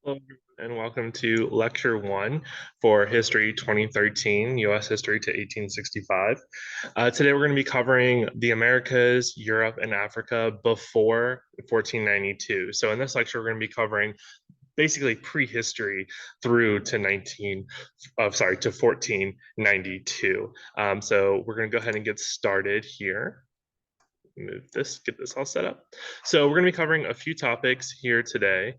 Hello, and welcome to Lecture 1 for History 2013, U.S. History to 1865. Today we're going to be covering the Americas, Europe, and Africa before 1492. So in this lecture, we're going to be covering basically prehistory through to 1492. So we're going to go ahead and get started here. Move this, get this all set up. So we're going to be covering a few topics here today.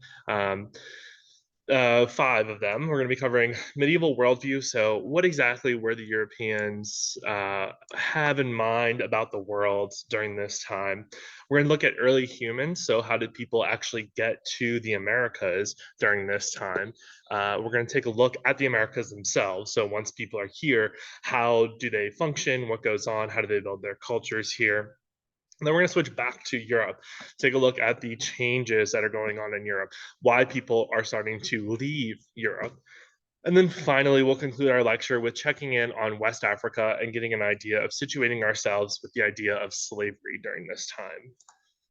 Five of them. We're going to be covering medieval worldview. So, what exactly were the Europeans have in mind about the world during this time? We're going to look at early humans. So, how did people actually get to the Americas during this time? We're going to take a look at the Americas themselves. So, once people are here, how do they function? What goes on? How do they build their cultures here? And then we're going to switch back to Europe, take a look at the changes that are going on in Europe, why people are starting to leave Europe. And then finally, we'll conclude our lecture with checking in on West Africa and getting an idea of situating ourselves with the idea of slavery during this time.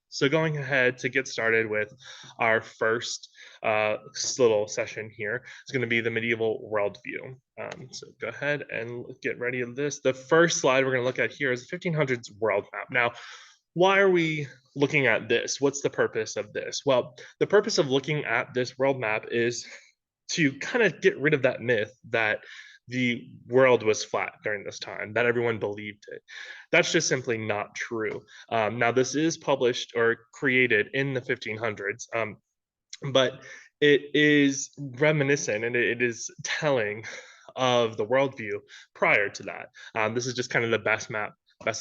So going ahead to get started with our first little session here is going to be the medieval worldview. So go ahead and get ready with this. The first slide we're going to look at here is the 1500s world map. Now, why are we looking at this? What's the purpose of this? Well, the purpose of looking at this world map is to kind of get rid of that myth that the world was flat during this time, that everyone believed it. That's just simply not true. Now, this is published or created in the 1500s, but it is reminiscent and it is telling of the worldview prior to that. This is just kind of the best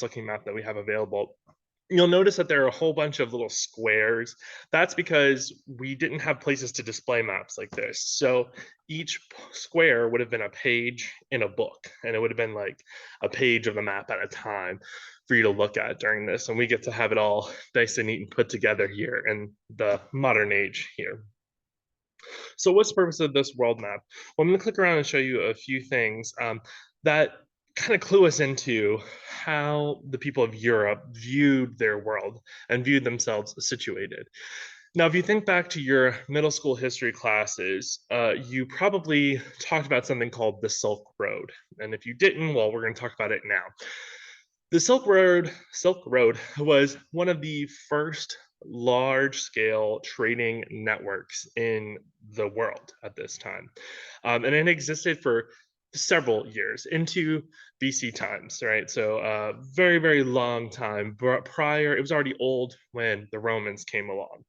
looking map that we have available. You'll notice that there are a whole bunch of little squares. That's because we didn't have places to display maps like this. So each square would have been a page in a book, and it would have been like a page of the map at a time for you to look at during this. And we get to have it all nice and neat and put together here in the modern age here. So what's the purpose of this world map? Well, I'm going to click around and show you a few things that kind of clue us into how the people of Europe viewed their world and viewed themselves situated. Now, if you think back to your middle school history classes, you probably talked about something called the Silk Road. And if you didn't, well, we're going to talk about it now. The Silk Road was one of the first large-scale trading networks in the world at this time, and it existed for several years into BC times, right? So, very, very long time. Prior, it was already old when the Romans came along.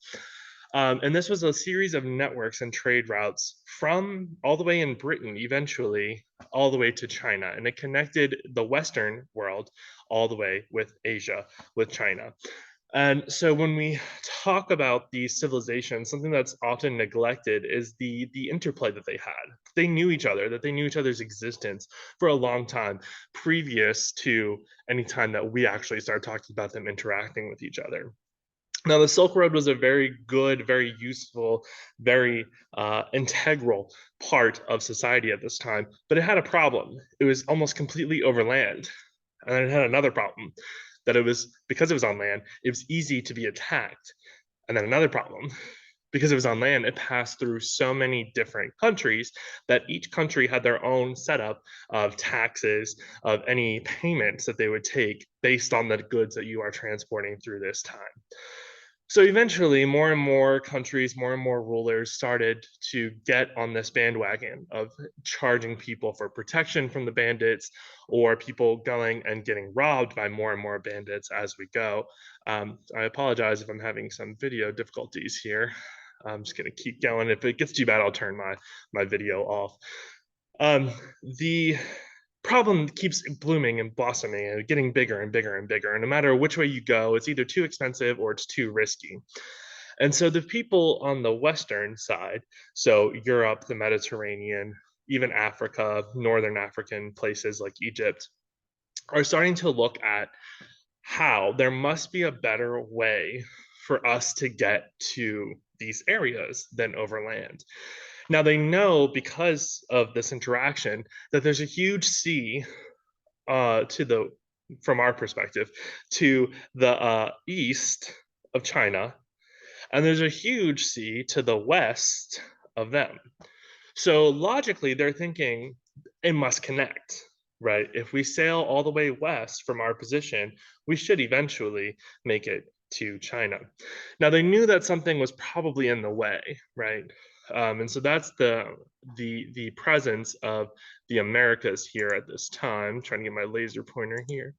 And this was a series of networks and trade routes from all the way in Britain, eventually, all the way to China. And it connected the Western world all the way with Asia, with China. And so when we talk about these civilizations, something that's often neglected is the interplay that they had. They knew each other, that they knew each other's existence for a long time, previous to any time that we actually started talking about them interacting with each other. Now, the Silk Road was a very good, very useful, very integral part of society at this time, but it had a problem. It was almost completely overland. And then it had another problem that it was, because it was on land, it was easy to be attacked. And then another problem, because it was on land, it passed through so many different countries that each country had their own setup of taxes, of any payments that they would take based on the goods that you are transporting through this time. So eventually, more and more countries, more and more rulers started to get on this bandwagon of charging people for protection from the bandits, or people going and getting robbed by more and more bandits as we go. I apologize if I'm having some video difficulties here. I'm just going to keep going. If it gets too bad, I'll turn my video off. The problem keeps blooming and blossoming and getting bigger and bigger and bigger. And no matter which way you go, it's either too expensive or it's too risky. And so the people on the Western side, so Europe, the Mediterranean, even Africa, Northern African places like Egypt, are starting to look at how there must be a better way for us to get to these areas than overland. Now they know, because of this interaction, that there's a huge sea to the from our perspective to the east of China, and there's a huge sea to the west of them. So logically, they're thinking it must connect, right? If we sail all the way west from our position, we should eventually make it to China. Now they knew that something was probably in the way, right? And so that's the presence of the Americas here at this time. I'm trying to get my laser pointer here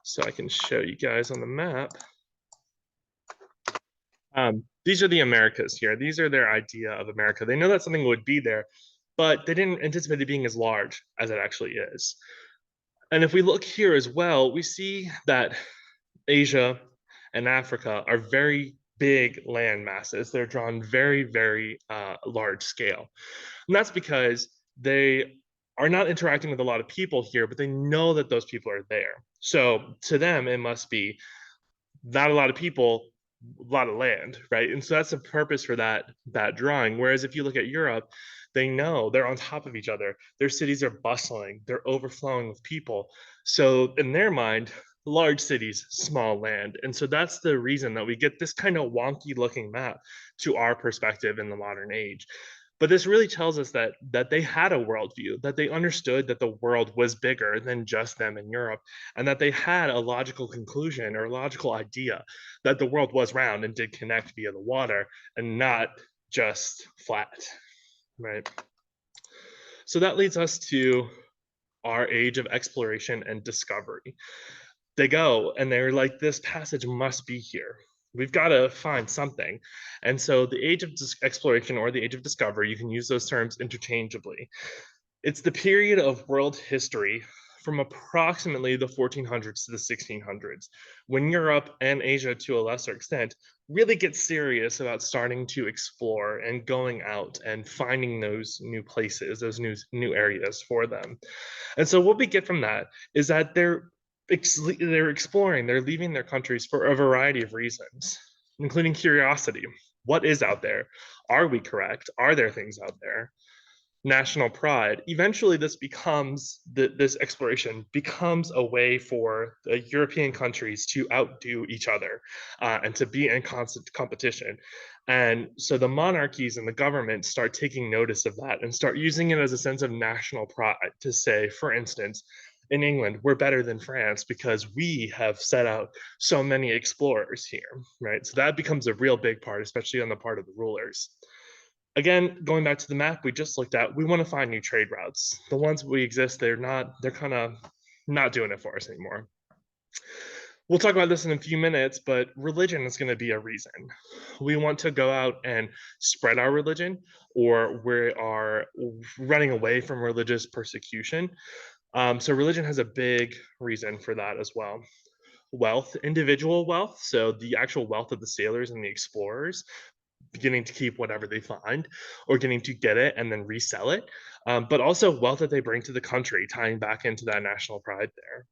so I can show you guys on the map. These are the Americas here. These are their idea of America. They know that something would be there, but they didn't anticipate it being as large as it actually is. And if we look here as well, we see that Asia and Africa are very big land masses. They're drawn very, very large scale. And that's because they are not interacting with a lot of people here, but they know that those people are there. So to them, it must be not a lot of people, a lot of land, right? And so that's the purpose for that drawing. Whereas if you look at Europe, they know they're on top of each other. Their cities are bustling, they're overflowing with people. So in their mind, large cities, small land. And so that's the reason that we get this kind of wonky looking map to our perspective in the modern age. But this really tells us that they had a worldview, that they understood that the world was bigger than just them in Europe, and that they had a logical conclusion or a logical idea that the world was round and did connect via the water and not just flat, right? So that leads us to our age of exploration and discovery. They go and they're like, this passage must be here. We've got to find something. And so the age of exploration or the age of discovery, you can use those terms interchangeably. It's the period of world history from approximately the 1400s to the 1600s, when Europe and Asia, to a lesser extent, really get serious about starting to explore and going out and finding those new places, those new areas for them. And so what we get from that is that they're exploring, they're leaving their countries for a variety of reasons, including curiosity. What is out there? Are we correct? Are there things out there? National pride. Eventually, this exploration becomes a way for the European countries to outdo each other and to be in constant competition. And so the monarchies and the government start taking notice of that and start using it as a sense of national pride to say, for instance, in England, we're better than France because we have set out so many explorers here, right? So that becomes a real big part, especially on the part of the rulers. Again, going back to the map we just looked at, we want to find new trade routes. The ones we exist, they're kind of not doing it for us anymore. We'll talk about this in a few minutes, but religion is going to be a reason. We want to go out and spread our religion, or we are running away from religious persecution. So religion has a big reason for that as well. Wealth, individual wealth, so the actual wealth of the sailors and the explorers, beginning to keep whatever they find or getting to get it and then resell it, but also wealth that they bring to the country, tying back into that national pride there.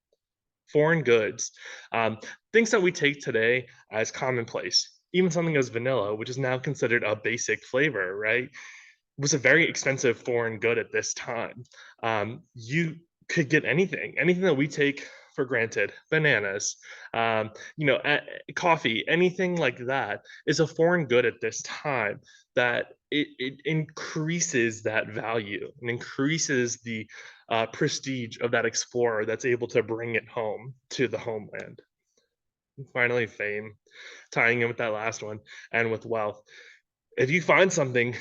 Foreign goods, things that we take today as commonplace, even something as vanilla, which is now considered a basic flavor, right? Was a very expensive foreign good at this time. You could get anything that we take for granted, bananas, coffee, anything like that is a foreign good at this time that it increases that value and increases the prestige of that explorer that's able to bring it home to the homeland. And finally, fame, tying in with that last one and with wealth. If you find something,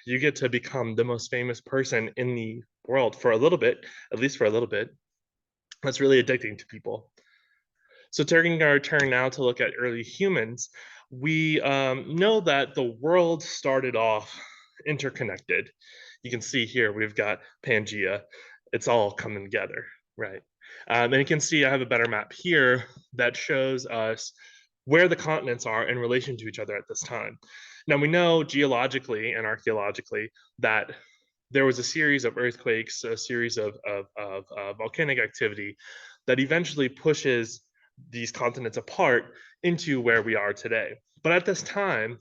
you get to become the most famous person in the world for a little bit, at least for a little bit. That's really addicting to people. So taking our turn now to look at early humans, we know that the world started off interconnected. You can see here we've got Pangea. It's all coming together, right? And you can see I have a better map here that shows us where the continents are in relation to each other at this time. Now we know geologically and archaeologically that there was a series of earthquakes, a series of volcanic activity that eventually pushes these continents apart into where we are today. But at this time,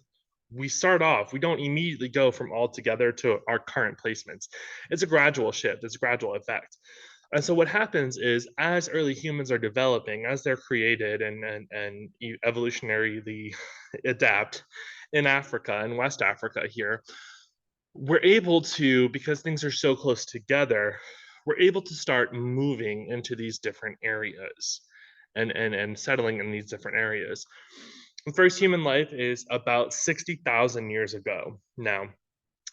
we start off, we don't immediately go from all together to our current placements. It's a gradual shift, it's a gradual effect. And so what happens is as early humans are developing, as they're created and evolutionarily adapt in Africa and West Africa here, we're able to, because things are so close together, we're able to start moving into these different areas and settling in these different areas. The first human life is about 60,000 years ago. Now,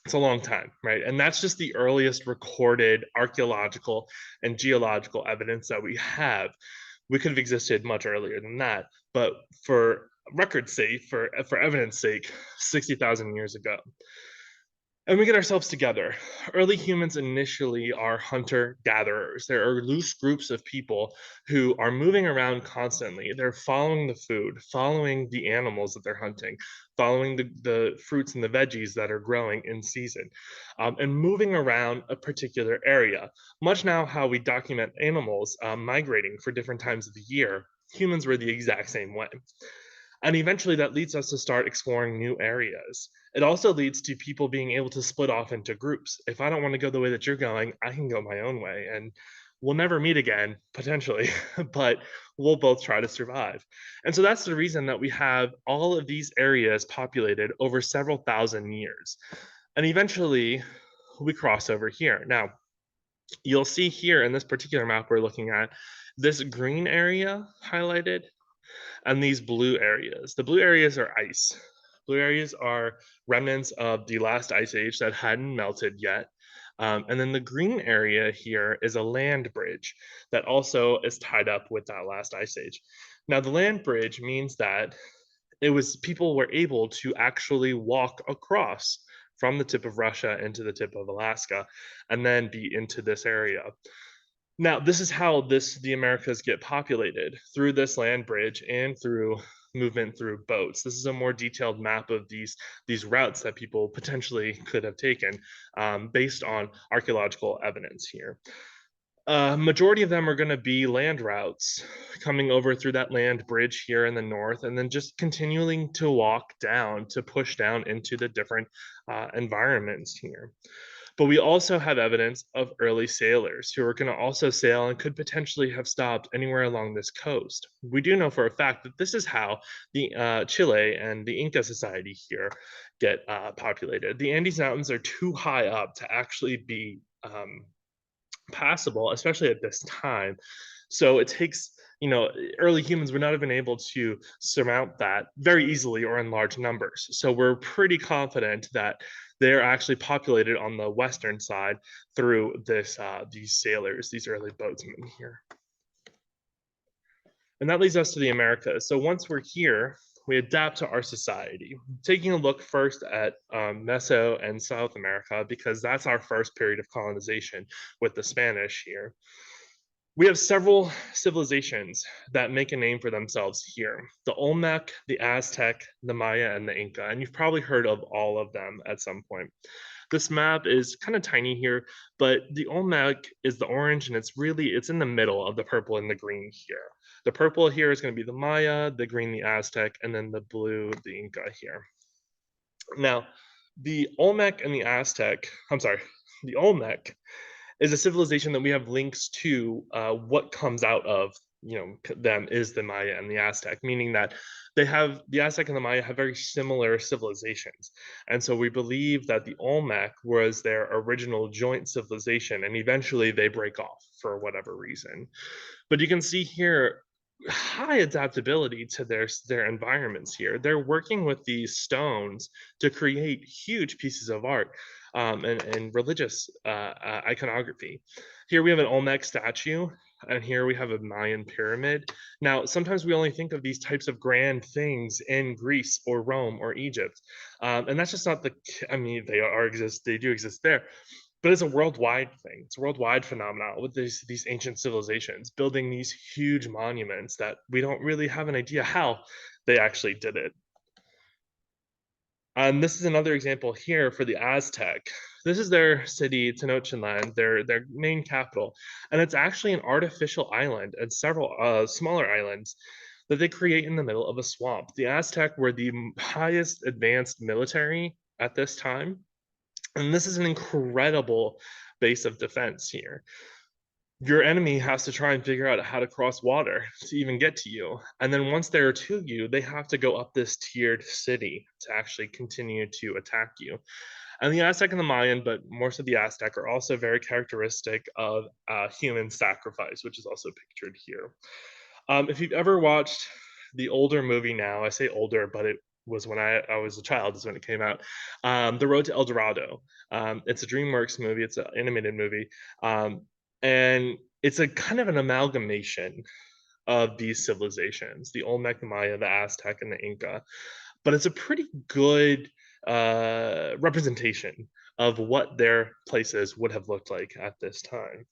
it's a long time, right? And that's just the earliest recorded archaeological and geological evidence that we have. We could have existed much earlier than that, but for record's sake, for evidence sake, 60,000 years ago. And we get ourselves together. Early humans initially are hunter gatherers. There are loose groups of people who are moving around constantly. They're following the food, following the animals that they're hunting, following the fruits and the veggies that are growing in season, and moving around a particular area. Much now how we document animals migrating for different times of the year, humans were the exact same way. And eventually that leads us to start exploring new areas. It also leads to people being able to split off into groups. If I don't want to go the way that you're going, I can go my own way. And we'll never meet again, potentially, but we'll both try to survive. And so that's the reason that we have all of these areas populated over several thousand years. And eventually we cross over here. Now, you'll see here in this particular map we're looking at, this green area highlighted and these blue areas. The blue areas are ice. Blue areas are remnants of the last ice age that hadn't melted yet. And then the green area here is a land bridge that also is tied up with that last ice age. Now, the land bridge means that it was people were able to actually walk across from the tip of Russia into the tip of Alaska and then be into this area. Now, this is how the Americas get populated, through this land bridge and through movement through boats. This is a more detailed map of these routes that people potentially could have taken, based on archaeological evidence here. Majority of them are gonna be land routes, coming over through that land bridge here in the north, and then just continuing to walk down, to push down into the different, environments here. But we also have evidence of early sailors who are going to also sail and could potentially have stopped anywhere along this coast. We do know for a fact that this is how the Chile and the Inca society here get populated. The Andes Mountains are too high up to actually be passable, especially at this time. So it takes, early humans would not have been able to surmount that very easily or in large numbers. So we're pretty confident that they're actually populated on the western side through these sailors, these early boatsmen here. And that leads us to the Americas. So once we're here, we adapt to our society, taking a look first at Meso and South America, because that's our first period of colonization with the Spanish here. We have several civilizations that make a name for themselves here: the Olmec, the Aztec, the Maya, and the Inca. And you've probably heard of all of them at some point. This map is kind of tiny here, but the Olmec is the orange, and it's in the middle of the purple and the green here. The purple here is going to be the Maya, the green the Aztec, and then the blue the Inca here. Now, the Olmec and the Aztec, I'm sorry, the Olmec is a civilization that we have links to. What comes out of them is the Maya and the Aztec, meaning that the Aztec and the Maya have very similar civilizations, and so we believe that the Olmec was their original joint civilization, and eventually they break off for whatever reason. But you can see here high adaptability to their environments here. They're working with these stones to create huge pieces of art, and religious iconography. Here we have an Olmec statue, and here we have a Mayan pyramid. Now, sometimes we only think of these types of grand things in Greece or Rome or Egypt, and that's just not the. I mean, they do exist there, but it's a worldwide thing. It's a worldwide phenomenon with these ancient civilizations building these huge monuments that we don't really have an idea how they actually did it. And this is another example here for the Aztec. This is their city, Tenochtitlan, their main capital, and it's actually an artificial island and several smaller islands that they create in the middle of a swamp. The Aztec were the highest advanced military at this time, and this is an incredible base of defense here. Your enemy has to try and figure out how to cross water to even get to you. And then once they're to you, they have to go up this tiered city to actually continue to attack you. And the Aztec and the Mayan, but more so the Aztec, are also very characteristic of human sacrifice, which is also pictured here. If you've ever watched the older movie now, I say older, but it was when I was a child, is when it came out. The Road to El Dorado. It's a DreamWorks movie. It's an animated movie, um, and it's a kind of an amalgamation of these civilizations: the Olmec, the Maya, the Aztec, and the Inca. But it's a pretty good representation of what their places would have looked like at this time.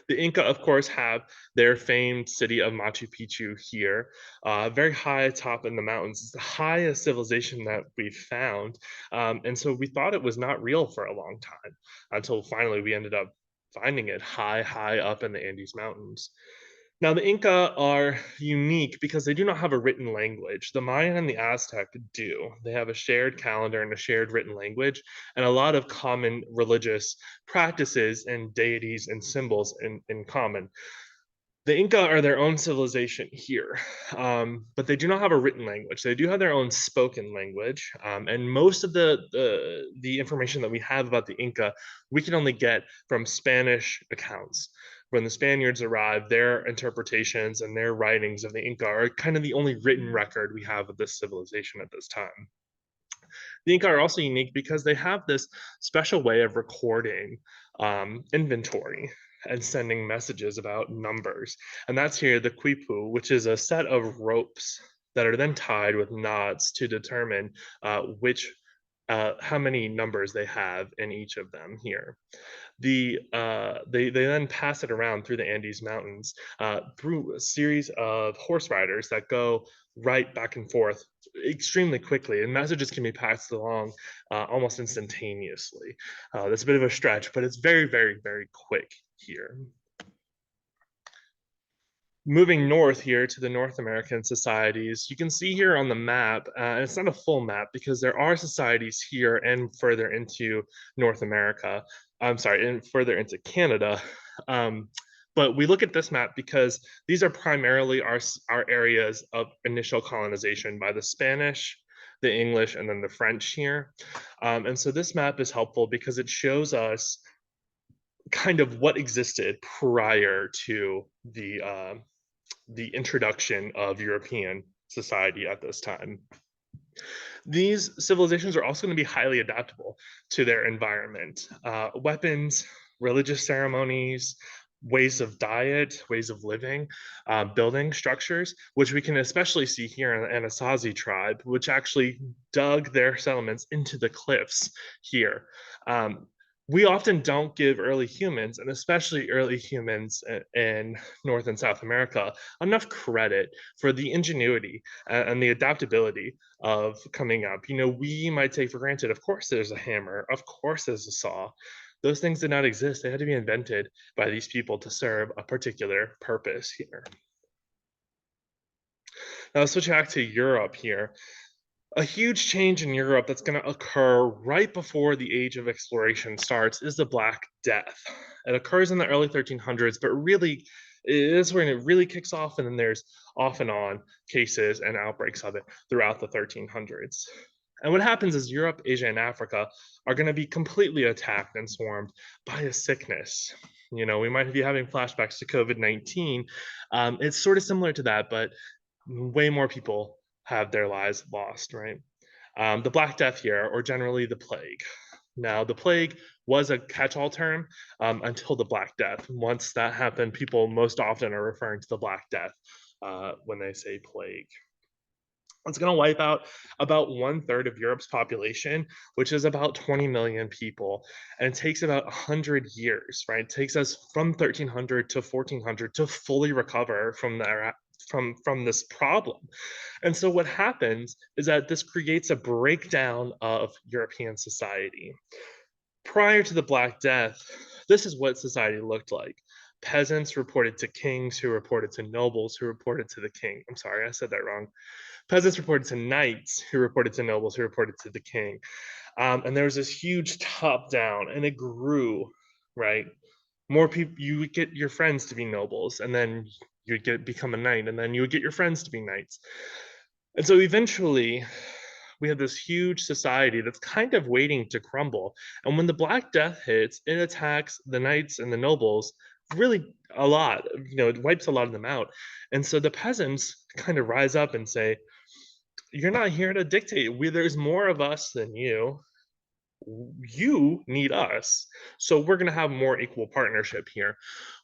The Inca, of course, have their famed city of Machu Picchu here, very high atop in the mountains. It's the highest civilization that we've found. And so we thought it was not real for a long time until finally we ended up finding it high, high up in the Andes Mountains. Now, the Inca are unique because they do not have a written language. The Mayan and the Aztec do. They have a shared calendar and a shared written language, and a lot of common religious practices and deities and symbols in common. The Inca are their own civilization here, but they do not have a written language. They do have their own spoken language, and most of the information that we have about the Inca, we can only get from Spanish accounts. When the Spaniards arrived, their interpretations and their writings of the Inca are kind of the only written record we have of this civilization at this time. The Inca are also unique because they have this special way of recording inventory and sending messages about numbers. And that's here the quipu, which is a set of ropes that are then tied with knots to determine how many numbers they have in each of them here. They then pass it around through the Andes Mountains through a series of horse riders that go right back and forth extremely quickly, and messages can be passed along almost instantaneously. That's a bit of a stretch, but it's very, very, very quick here. Moving north here to the North American societies, you can see here on the map, and it's not a full map because there are societies here and further into North America. I'm sorry, and further into Canada. Um, but we look at this map because these are primarily our areas of initial colonization by the Spanish, the English, and then the French here. And so this map is helpful because it shows us kind of what existed prior to the introduction of European society at this time. These civilizations are also going to be highly adaptable to their environment. Weapons, religious ceremonies, ways of diet, ways of living, building structures, which we can especially see here in the Anasazi tribe, which actually dug their settlements into the cliffs here. Um, we often don't give early humans, and especially early humans in North and South America, enough credit for the ingenuity and the adaptability of coming up. You know, we might take for granted, of course, there's a hammer, of course, there's a saw. Those things did not exist. They had to be invented by these people to serve a particular purpose here. Now, let's switch back to Europe here. A huge change in Europe that's going to occur right before the age of exploration starts is the Black Death. It occurs in the early 1300s, but really is when it really kicks off, and then there's off and on cases and outbreaks of it throughout the 1300s. And what happens is Europe, Asia, and Africa are going to be completely attacked and swarmed by a sickness. You know, we might be having flashbacks to COVID-19. It's sort of similar to that, but way more people have their lives lost, right? The Black Death here, or generally the plague. Now, the plague was a catch-all term until the Black Death. Once that happened, people most often are referring to the Black Death when they say plague. It's going to wipe out about 1/3 of Europe's population, which is about 20 million people. And it takes about 100 years, right? It takes us from 1300 to 1400 to fully recover from this problem. And so what happens is that this creates a breakdown of European society. Prior to the Black Death, this is what society looked like. Peasants reported to kings, who reported to nobles, who reported to the king. I'm sorry, I said that wrong. Peasants reported to knights, who reported to nobles, who reported to the king. And there was this huge top down, and it grew, right? More people, you would get your friends to be nobles, and then become a knight, and then you would get your friends to be knights. And so eventually, we have this huge society that's kind of waiting to crumble. And when the Black Death hits, it attacks the knights and the nobles really a lot. It wipes a lot of them out. And so the peasants kind of rise up and say, "You're not here to dictate. There's more of us than you. You need us. So we're going to have more equal partnership here,"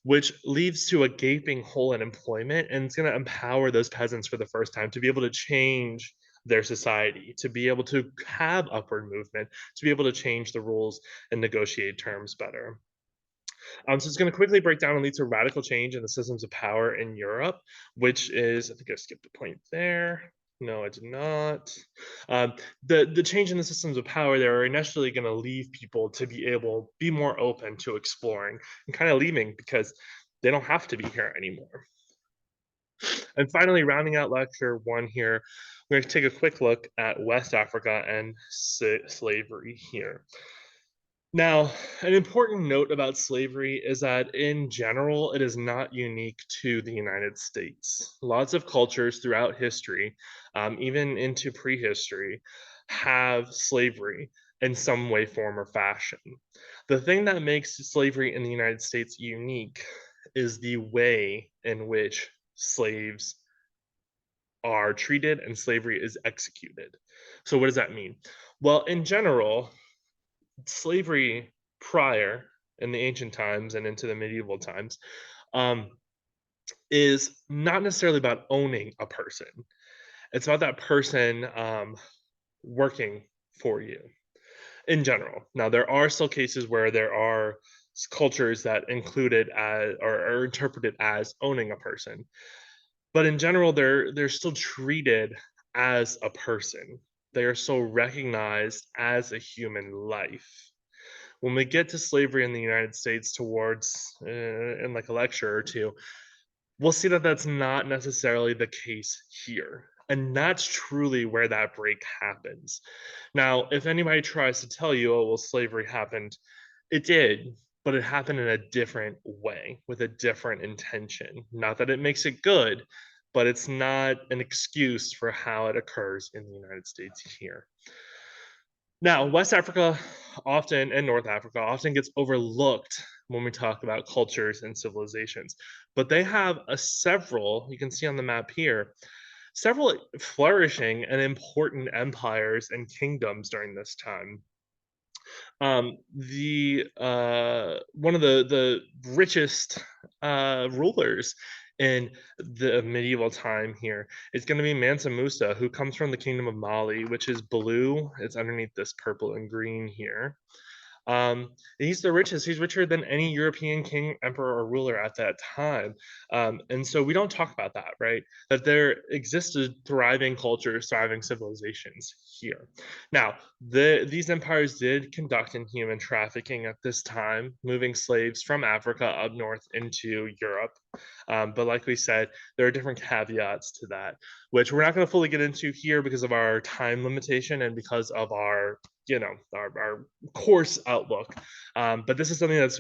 which leads to a gaping hole in employment. And it's going to empower those peasants for the first time to be able to change their society, to be able to have upward movement, to be able to change the rules and negotiate terms better. So it's going to quickly break down and lead to radical change in the systems of power in Europe, which is, I think I skipped a point there. No, I did not. Um, the change in the systems of power there are initially going to leave people to be more open to exploring and kind of leaving because they don't have to be here anymore. And finally, rounding out lecture one here, we're going to take a quick look at West Africa and slavery here. Now, an important note about slavery is that in general, it is not unique to the United States. Lots of cultures throughout history, even into prehistory, have slavery in some way, form, or fashion. The thing that makes slavery in the United States unique is the way in which slaves are treated and slavery is executed. So, what does that mean? Well, in general, slavery prior in the ancient times and into the medieval times um, is not necessarily about owning a person. It's about that person working for you in general. Now, there are still cases where there are cultures that include it as or are interpreted as owning a person, but in general, they're still treated as a person. They are still recognized as a human life. When we get to slavery in the United States towards in like a lecture or two, we'll see that that's not necessarily the case here. And that's truly where that break happens. Now, if anybody tries to tell you, oh, well, slavery happened, it did, but it happened in a different way with a different intention. Not that it makes it good, but it's not an excuse for how it occurs in the United States here. Now, West Africa often and North Africa often gets overlooked when we talk about cultures and civilizations, but they have several, you can see on the map here, several flourishing and important empires and kingdoms during this time. The one of the richest rulers in the medieval time here is going to be Mansa Musa, who comes from the kingdom of Mali, which is blue. It's underneath this purple and green here. He's the richest. He's richer than any European king, emperor, or ruler at that time. And so we don't talk about that, right? That there existed thriving cultures, thriving civilizations here. Now, these empires did conduct in human trafficking at this time, moving slaves from Africa up north into Europe. But like we said, there are different caveats to that, which we're not going to fully get into here because of our time limitation and because of our our course outlook. But this is something that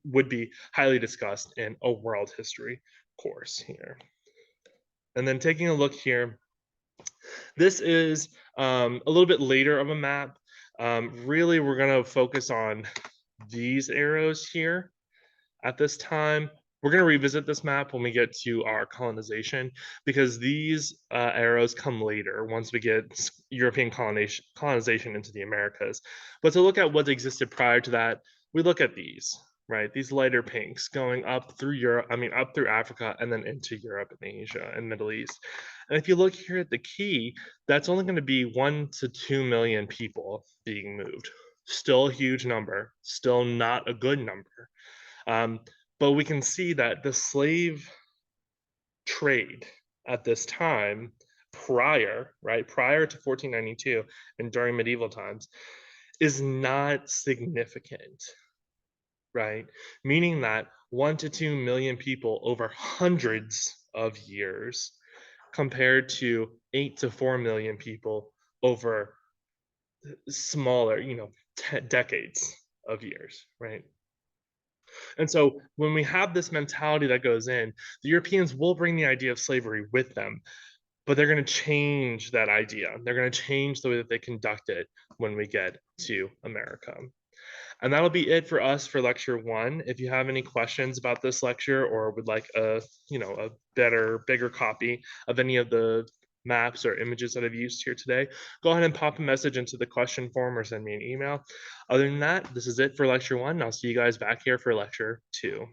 would be highly discussed in a world history course here. And then taking a look here, this is a little bit later of a map. Really, we're going to focus on these arrows here at this time. We're going to revisit this map when we get to our colonization because these arrows come later once we get European colonization into the Americas. But to look at what existed prior to that, we look at these, right? These lighter pinks going up through Europe, up through Africa and then into Europe and Asia and Middle East. And if you look here at the key, that's only going to be 1 to 2 million people being moved. Still a huge number, still not a good number. But we can see that the slave trade at this time, prior to 1492 and during medieval times, is not significant, right? Meaning that 1 to 2 million people over hundreds of years compared to 8 to 4 million people over smaller, decades of years, right? And so when we have this mentality that goes in, the Europeans will bring the idea of slavery with them. but they're going to change that idea. They're going to change the way that they conduct it when we get to America. And that'll be it for us for lecture one. If you have any questions about this lecture or would like a better, bigger copy of any of the maps or images that I've used here today, go ahead and pop a message into the question form or send me an email. Other than that, this is it for lecture one. I'll see you guys back here for lecture two.